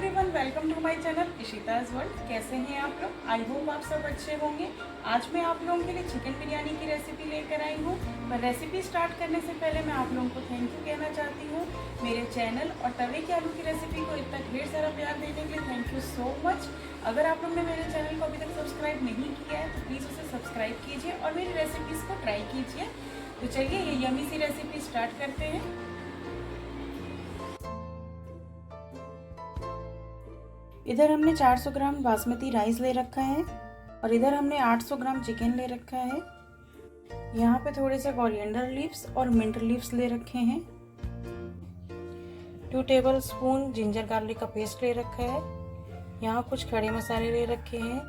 Everyone, welcome to my channel Ishita's world. कैसे हैं आप लोग? आई होप आप सब अच्छे होंगे। आज मैं आप लोगों के लिए चिकन बिरयानी की रेसिपी लेकर आई हूँ। पर रेसिपी स्टार्ट करने से पहले मैं आप लोगों को थैंक यू कहना चाहती हूँ। मेरे चैनल और तवे के आलू की रेसिपी को इतना ढेर सारा प्यार देने के लिए थैंक यू सो मच। अगर आप लोग ने मेरे चैनल को अभी तक सब्सक्राइब नहीं किया है तो प्लीज़ उसे सब्सक्राइब कीजिए और मेरी रेसिपीज़ को ट्राई कीजिए। तो चलिए ये यमी सी रेसिपी स्टार्ट करते हैं। इधर हमने 400 ग्राम बासमती राइस ले रखा है और इधर हमने 800 ग्राम चिकन ले रखा है। यहाँ पे थोड़े से कोरिएंडर लीव्स और मिंट लीव्स ले रखे हैं। 2 टेबलस्पून जिंजर गार्लिक का पेस्ट ले रखा है। यहाँ कुछ खड़े मसाले ले रखे हैं।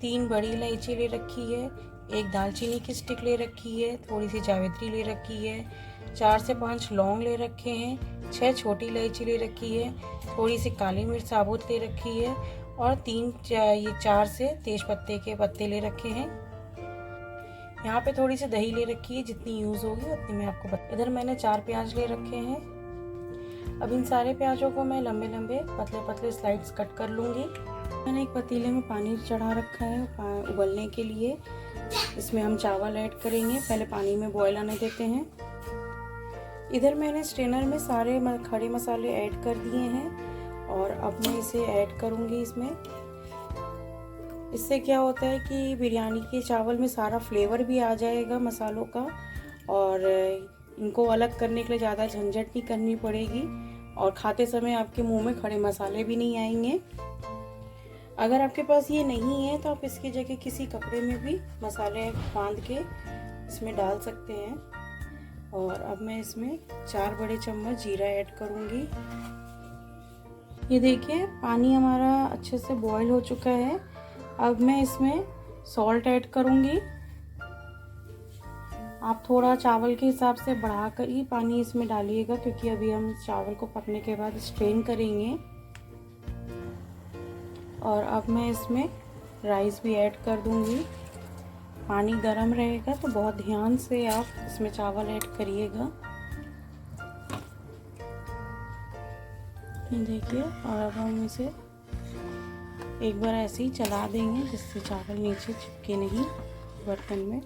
3 बड़ी इलायची ले रखी है। 1 दालचीनी की स्टिक ले रखी है। थोड़ी सी जावित्री ले रखी है। 4 से 5 लौंग ले रखे हैं। 6 छोटी इलायची ले रखी है। थोड़ी सी काली मिर्च साबुत ले रखी है और 4 से तेज पत्ते के पत्ते ले रखे हैं। यहाँ पे थोड़ी सी दही ले रखी है, जितनी यूज़ होगी उतनी मैं आपको बता। इधर मैंने 4 प्याज ले रखे हैं। अब इन सारे प्याजों को मैं लंबे लंबे पतले पतले स्लाइड्स कट कर लूँगी। मैंने एक पतीले में पानी चढ़ा रखा है उबलने के लिए। इसमें हम चावल ऐड करेंगे। पहले पानी में बॉयल आने देते हैं। इधर मैंने स्ट्रेनर में सारे खड़े मसाले ऐड कर दिए हैं और अब मैं इसे ऐड करूँगी इसमें। इससे क्या होता है कि बिरयानी के चावल में सारा फ्लेवर भी आ जाएगा मसालों का और इनको अलग करने के लिए ज़्यादा झंझट नहीं करनी पड़ेगी और खाते समय आपके मुंह में खड़े मसाले भी नहीं आएंगे। अगर आपके पास ये नहीं है तो आप इसकी जगह किसी कपड़े में भी मसाले बांध के इसमें डाल सकते हैं। और अब मैं इसमें 4 बड़े चम्मच जीरा ऐड करूंगी। ये देखिए पानी हमारा अच्छे से बॉईल हो चुका है। अब मैं इसमें सॉल्ट ऐड करूंगी। आप थोड़ा चावल के हिसाब से बढ़ाकर ही पानी इसमें डालिएगा क्योंकि अभी हम चावल को पकने के बाद स्ट्रेन करेंगे। और अब मैं इसमें राइस भी ऐड कर दूंगी। पानी गर्म रहेगा तो बहुत ध्यान से आप इसमें चावल ऐड करिएगा। ये देखिए, और अब हम इसे एक बार ऐसे ही चला देंगे जिससे चावल नीचे चिपके नहीं बर्तन में।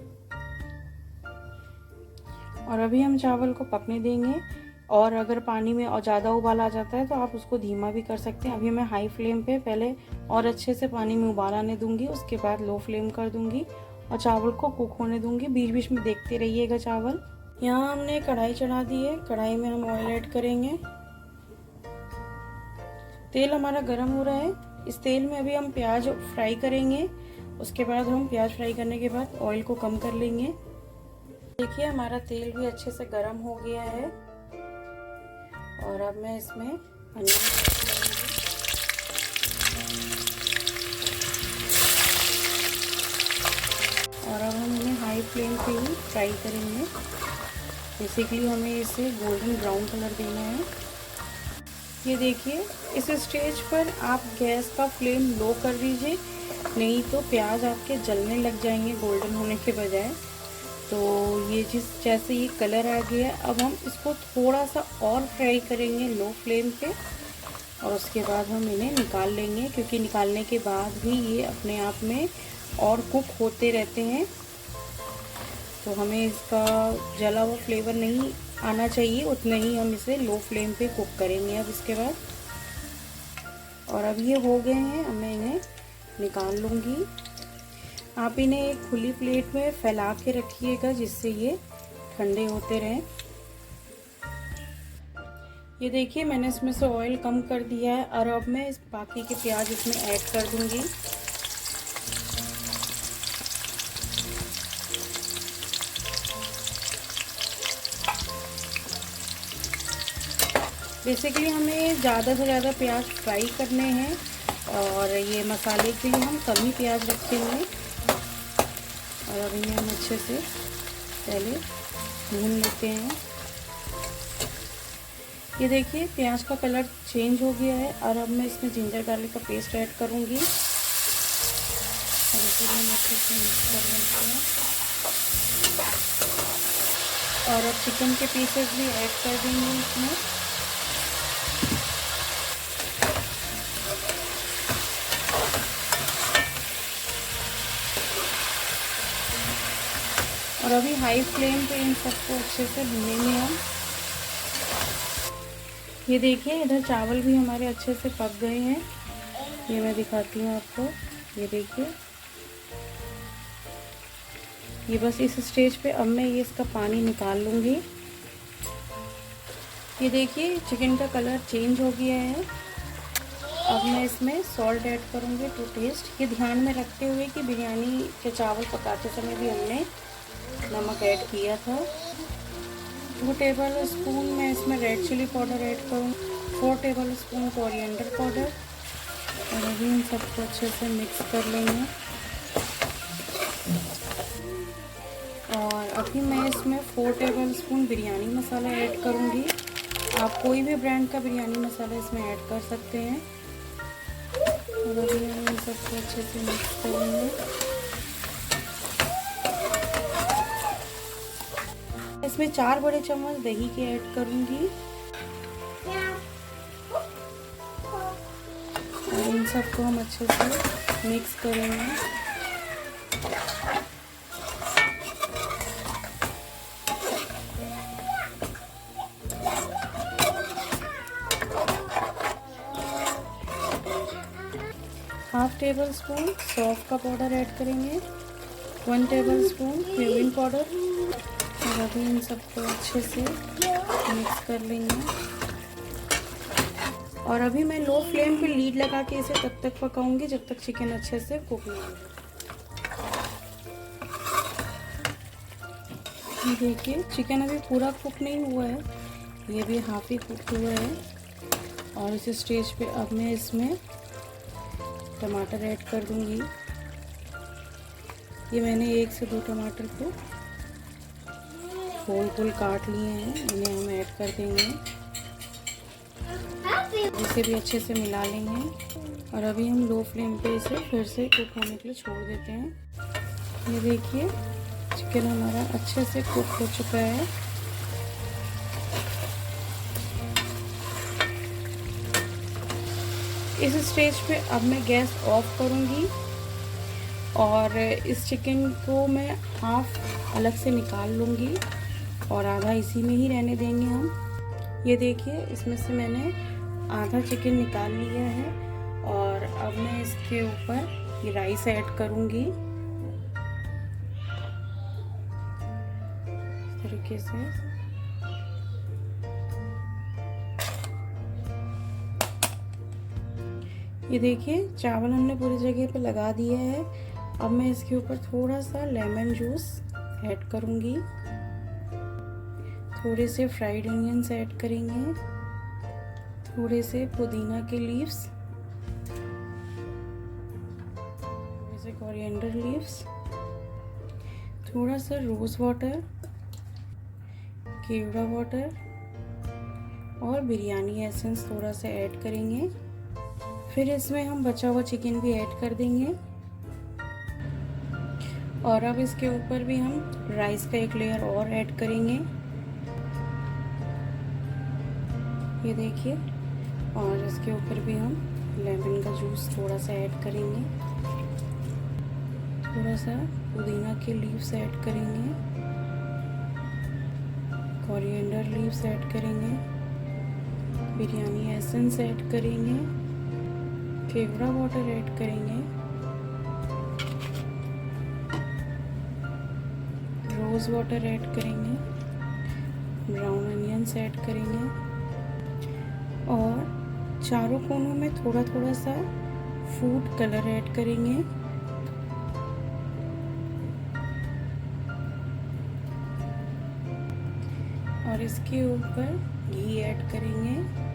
और अभी हम चावल को पकने देंगे और अगर पानी में और ज़्यादा उबाल आ जाता है तो आप उसको धीमा भी कर सकते हैं। अभी मैं हाई फ्लेम पे पहले और अच्छे से पानी में उबाल आने दूंगी, उसके बाद लो फ्लेम कर दूंगी और चावल को कुक होने दूंगी। बीच बीच में देखते रहिएगा चावल। यहाँ हमने कढ़ाई चढ़ा दी है। कढ़ाई में हम ऑयल ऐड करेंगे। तेल हमारा गर्म हो रहा है। इस तेल में अभी हम प्याज फ्राई करेंगे। उसके बाद हम प्याज फ्राई करने के बाद ऑयल को कम कर लेंगे। देखिए हमारा तेल भी अच्छे से गर्म हो गया है और अब मैं इसमें अनियन और अब हम इन्हें हाई फ्लेम पे ही फ्राई करेंगे। बेसिकली हमें इसे गोल्डन ब्राउन कलर देना है। ये देखिए, इस स्टेज पर आप गैस का फ्लेम लो कर दीजिए, नहीं तो प्याज आपके जलने लग जाएंगे गोल्डन होने के बजाय। तो ये जैसे ये कलर आ गया, अब हम इसको थोड़ा सा और फ्राई करेंगे लो फ्लेम पे और उसके बाद हम इन्हें निकाल लेंगे क्योंकि निकालने के बाद भी ये अपने आप में और कुक होते रहते हैं। तो हमें इसका जला हुआ फ्लेवर नहीं आना चाहिए, उतना ही हम इसे लो फ्लेम पे कुक करेंगे। अब इसके बाद और अब ये हो गए हैं, अब मैं इन्हें निकाल लूँगी। आप इन्हें एक खुली प्लेट में फैला के रखिएगा जिससे ये ठंडे होते रहें। ये देखिए मैंने इसमें से ऑयल कम कर दिया है और अब मैं इस बाकी के प्याज इसमें ऐड कर दूँगी। बेसिकली हमें ज़्यादा से ज़्यादा प्याज फ्राई करने हैं और ये मसाले के लिए हम कम ही प्याज रखेंगे। और अब इन्हें हम अच्छे से पहले भून लेते हैं। ये देखिए प्याज का कलर चेंज हो गया है और अब मैं इसमें जिंजर गार्लिक का पेस्ट ऐड करूँगी और इसे हम अच्छे से मिक्स कर लेते हैं। और अब चिकन के पीसेस भी ऐड कर देंगे इसमें। और अभी हाई फ्लेम पे इन सबको अच्छे से भूनेंगे हम। ये देखिए इधर चावल भी हमारे अच्छे से पक गए हैं। ये मैं दिखाती हूँ आपको। ये देखिए, ये बस इस स्टेज पे अब मैं ये इसका पानी निकाल लूँगी। ये देखिए चिकन का कलर चेंज हो गया है। अब मैं इसमें सॉल्ट ऐड करूँगी टू टेस्ट। ये ध्यान में रखते हुए कि बिरयानी के चावल पकाते समय भी हमने नमक ऐड किया था। 2 टेबल स्पून मैं इसमें रेड चिली पाउडर ऐड करूँ, 4 टेबल स्पून कोरिएंडर पाउडर। और अभी इन सबको अच्छे से मिक्स कर लेंगे। और अभी मैं इसमें 4 टेबल स्पून बिरयानी मसाला ऐड करूँगी। आप कोई भी ब्रांड का बिरयानी मसाला इसमें ऐड कर सकते हैं। और अभी हम इन सबको अच्छे से मिक्स करेंगे। इसमें 4 बड़े चम्मच दही के ऐड करूँगी। और इन सबको हम अच्छे से मिक्स करेंगे। हाफ टेबल स्पून सौंफ का पाउडर ऐड करेंगे, 1 टेबल स्पून क्यूमिन पाउडर। और अभी इन सबको अच्छे से मिक्स कर लेंगे। और अभी मैं लो फ्लेम पे लीड लगा के इसे तब तक पकाऊंगी जब तक चिकन अच्छे से कुक नहीं हो जाए। देखिए चिकन अभी पूरा कुक नहीं हुआ है, ये भी हाफ ही कुक हुआ है। और इस स्टेज पे अब मैं इसमें टमाटर ऐड कर दूंगी। ये मैंने 1 से 2 टमाटर को गोल काट लिए हैं, इन्हें हम ऐड कर देंगे। इसे भी अच्छे से मिला लेंगे। और अभी हम लो फ्लेम पे इसे फिर से कुक होने के लिए छोड़ देते हैं। ये देखिए चिकन हमारा अच्छे से कुक हो चुका है। इस स्टेज पे अब मैं गैस ऑफ करूँगी और इस चिकन को मैं हाफ अलग से निकाल लूँगी और आधा इसी में ही रहने देंगे हम। ये देखिए इसमें से मैंने आधा चिकन निकाल लिया है। और अब मैं इसके ऊपर ये राइस ऐड करूँगी इस तरीके से। ये देखिए चावल हमने पूरी जगह पे लगा दिया है। अब मैं इसके ऊपर थोड़ा सा लेमन जूस ऐड करूँगी, थोड़े से फ्राइड अनियंस ऐड करेंगे, थोड़े से पुदीना के लीव्स, थोड़े से कोरिएंडर लीव्स, थोड़ा सा रोज वाटर, केवड़ा वाटर और बिरयानी एसेंस थोड़ा सा ऐड करेंगे। फिर इसमें हम बचा हुआ चिकन भी ऐड कर देंगे। और अब इसके ऊपर भी हम राइस का एक लेयर और ऐड करेंगे। ये देखिए, और इसके ऊपर भी हम लेमन का जूस थोड़ा सा ऐड करेंगे, थोड़ा सा पुदीना के लीव्स ऐड करेंगे, कोरिएंडर लीव्स ऐड करेंगे, बिरयानी एसेंस ऐड करेंगे, केवड़ा वाटर ऐड करेंगे, रोज वाटर ऐड करेंगे, ब्राउन अनियंस ऐड करेंगे और चारों कोनों में थोड़ा थोड़ा सा फूड कलर ऐड करेंगे। और इसके ऊपर घी ऐड करेंगे।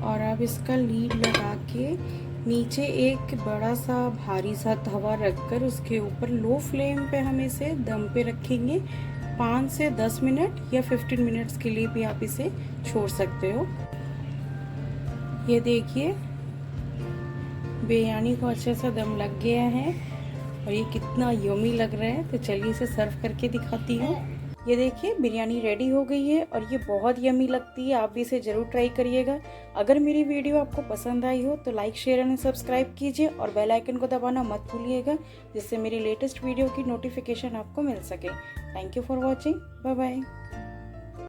और अब इसका लीड लगा के नीचे एक बड़ा सा भारी सा तवा रखकर उसके ऊपर लो फ्लेम पे हम इसे दम पे रखेंगे। 5 से 10 मिनट या 15 मिनट्स के लिए भी आप इसे छोड़ सकते हो। ये देखिए बिरयानी को अच्छे से दम लग गया है और ये कितना यम्मी लग रहा है। तो चलिए इसे सर्व करके दिखाती हूँ। ये देखिए बिरयानी रेडी हो गई है और ये बहुत यमी लगती है। आप भी इसे ज़रूर ट्राई करिएगा। अगर मेरी वीडियो आपको पसंद आई हो तो लाइक, शेयर एंड सब्सक्राइब कीजिए और बेल आइकन को दबाना मत भूलिएगा, जिससे मेरी लेटेस्ट वीडियो की नोटिफिकेशन आपको मिल सके। Thank you for watching. Bye bye.